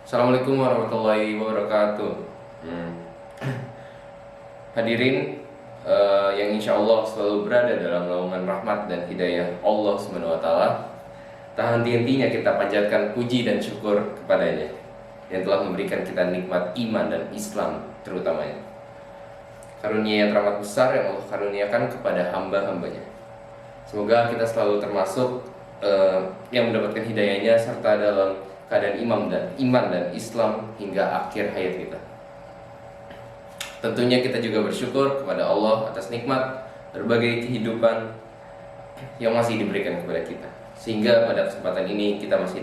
Assalamualaikum warahmatullahi wabarakatuh. Hmm. Hadirin yang insya Allah selalu berada dalam naungan rahmat dan hidayah Allah Subhanahu wa Ta'ala. Tak henti-hentinya kita panjatkan puji dan syukur kepadanya yang telah memberikan kita nikmat iman dan Islam terutamanya. Karunia yang teramat besar yang Allah karuniakan kepada hamba-hambanya. Semoga kita selalu termasuk yang mendapatkan hidayahnya serta dalam keadaan iman dan Islam hingga akhir hayat kita. Tentunya kita juga bersyukur kepada Allah atas nikmat berbagai kehidupan yang masih diberikan kepada kita, sehingga pada kesempatan ini kita masih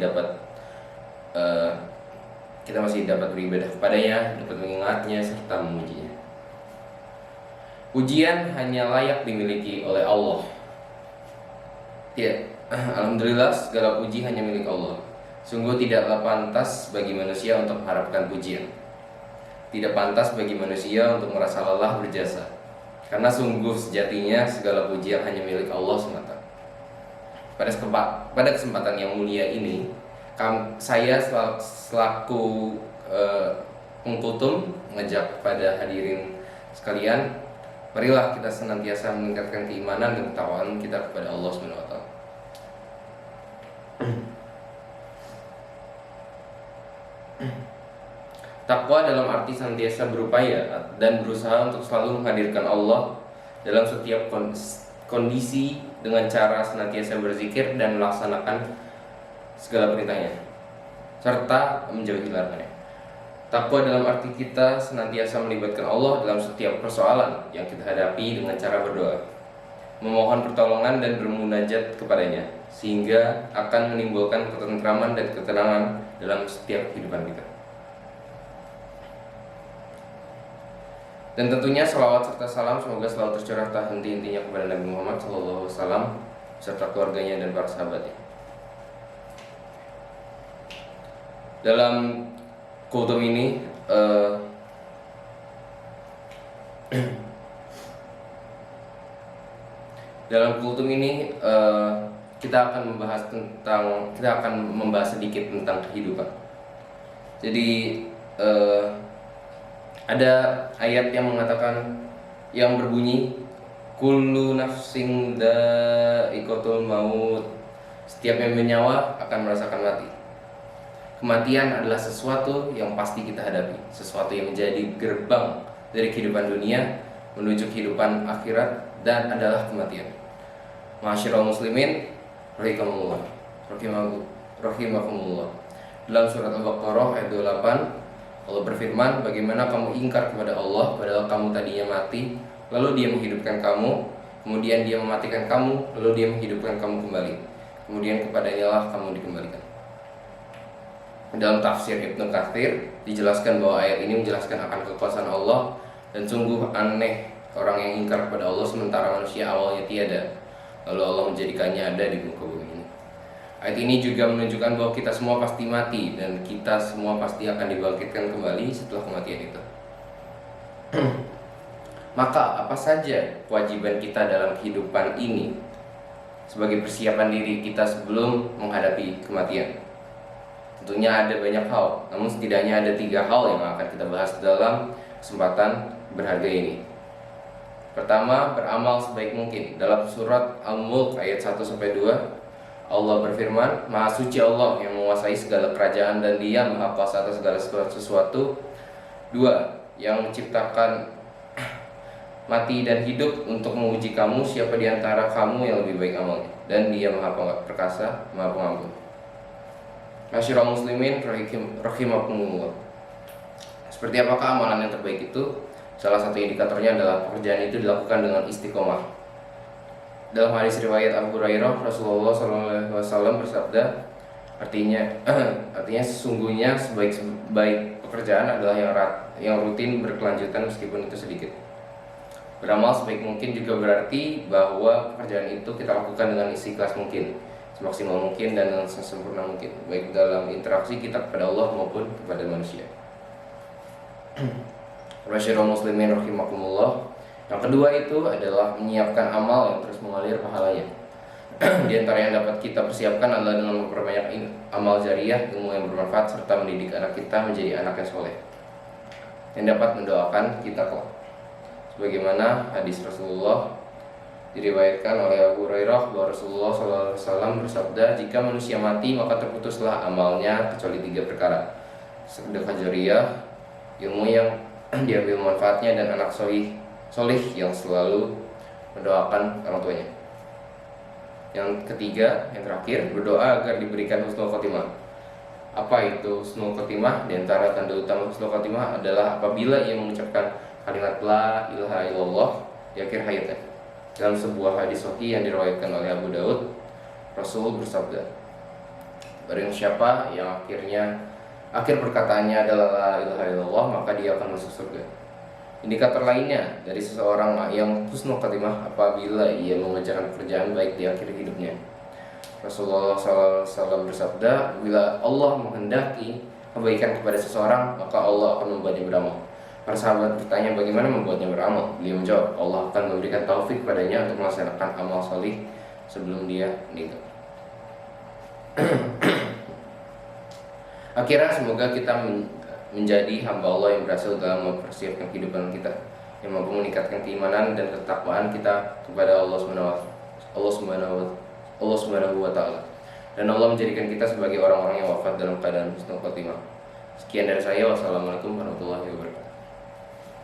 dapat beribadah kepadanya, dapat mengingatnya serta memujinya. Pujian hanya layak dimiliki oleh Allah. Ya, alhamdulillah segala puji hanya milik Allah. Sungguh tidaklah pantas bagi manusia untuk mengharapkan pujian. Tidak pantas bagi manusia untuk merasa lelah berjasa. Karena sungguh sejatinya segala pujian hanya milik Allah semata. Pada kesempatan yang mulia ini, saya selaku pengkutum mengajak pada hadirin sekalian, marilah kita senantiasa meningkatkan keimanan dan ketakwaan kita kepada Allah Subhanahu wa Ta'ala. Takwa dalam arti senantiasa berupaya dan berusaha untuk selalu menghadirkan Allah dalam setiap kondisi dengan cara senantiasa berzikir dan melaksanakan segala perintahnya serta menjauhi larangannya. Takwa dalam arti kita senantiasa melibatkan Allah dalam setiap persoalan yang kita hadapi dengan cara berdoa, memohon pertolongan dan bermunajat kepadanya, sehingga akan menimbulkan ketentraman dan ketenangan dalam setiap kehidupan kita. Dan tentunya salawat serta salam semoga selalu tercurah tak henti-hentinya kepada Nabi Muhammad SAW serta keluarganya dan para sahabatnya. Dalam kultum ini kita akan membahas sedikit tentang kehidupan. Jadi ada ayat yang mengatakan, yang berbunyi kullu nafsin dha'iqatul maut, setiap yang bernyawa akan merasakan mati. Kematian adalah sesuatu yang pasti kita hadapi, sesuatu yang menjadi gerbang dari kehidupan dunia menuju kehidupan akhirat, dan adalah kematian. Ma'asyiral muslimin rahimakumullah. Dalam surat Al-Baqarah ayat 28, Allah berfirman, bagaimana kamu ingkar kepada Allah padahal kamu tadinya mati, lalu Dia menghidupkan kamu, kemudian Dia mematikan kamu, lalu Dia menghidupkan kamu kembali, kemudian kepadanya lah kamu dikembalikan. Dalam tafsir Ibnu Katsir dijelaskan bahwa ayat ini menjelaskan akan kekuasaan Allah, dan sungguh aneh orang yang ingkar kepada Allah sementara manusia awalnya tiada, lalu Allah menjadikannya ada di muka bumi ini. Ayat ini juga menunjukkan bahwa kita semua pasti mati dan kita semua pasti akan dibangkitkan kembali setelah kematian itu. Maka apa saja kewajiban kita dalam kehidupan ini sebagai persiapan diri kita sebelum menghadapi kematian? Tentunya ada banyak hal, namun setidaknya ada 3 hal yang akan kita bahas dalam kesempatan berharga ini. Pertama, beramal sebaik mungkin. Dalam surat Al-Mulk ayat 1-2, Allah berfirman, Maha suci Allah yang menguasai segala kerajaan dan Dia Maha kuasa atas segala sesuatu. 2, yang menciptakan mati dan hidup untuk menguji kamu siapa di antara kamu yang lebih baik amalnya, dan Dia Maha perkasa, Maha pengampun. Ma'asyiral muslimin rahimakumullah. Seperti apakah amalan yang terbaik itu? Salah satu indikatornya adalah pekerjaan itu dilakukan dengan istiqomah. Dalam hadis riwayat Abu Hurairah, Rasulullah SAW bersabda, artinya sesungguhnya sebaik pekerjaan adalah yang rutin berkelanjutan meskipun itu sedikit. Beramal sebaik mungkin juga berarti bahwa pekerjaan itu kita lakukan dengan ikhlas mungkin, semaksimal mungkin dan dengan sesempurna mungkin, baik dalam interaksi kita kepada Allah maupun kepada manusia. Ma'asyiral muslimin rahimakumullah. Yang kedua itu adalah menyiapkan amal yang terus mengalir pahalanya. Di antara yang dapat kita persiapkan adalah dengan memperbanyak amal jariah, ilmu yang bermanfaat, serta mendidik anak kita menjadi anak yang soleh, yang dapat mendoakan kita kelak. Sebagaimana hadis Rasulullah diriwayatkan oleh Abu Hurairah bahwa Rasulullah SAW bersabda, jika manusia mati maka terputuslah amalnya kecuali 3 perkara: sedekah jariah, ilmu yang diambil manfaatnya, dan anak solih yang selalu mendoakan orang tuanya. Yang ketiga, yang terakhir, berdoa agar diberikan husnul khotimah. Apa itu husnul khotimah? Di antara tanda utama husnul khotimah adalah apabila ia mengucapkan kalimat la ilaha illallah di akhir hayatnya. Dalam sebuah hadis sahih yang diriwayatkan oleh Abu Daud, Rasul bersabda, barang siapa yang akhir perkataannya adalah la ilaha illallah, maka dia akan masuk surga. Indikator lainnya dari seseorang yang husnul khotimah apabila ia mengerjakan pekerjaan baik di akhir hidupnya. Rasulullah SAW bersabda, bila Allah menghendaki kebaikan kepada seseorang, maka Allah akan membuatnya beramal. Para sahabat bertanya, bagaimana membuatnya beramal? Beliau menjawab, Allah akan memberikan taufik padanya untuk melaksanakan amal salih sebelum dia meninggal. Akhirnya semoga kita menjadi hamba Allah yang berhasil dalam mempersiapkan kehidupan kita, yang mampu meningkatkan keimanan dan ketakwaan kita kepada Allah Subhanahu wa Ta'ala, dan Allah menjadikan kita sebagai orang-orang yang wafat dalam keadaan husnul khotimah. Sekian dari saya. Wassalamualaikum warahmatullahi wabarakatuh.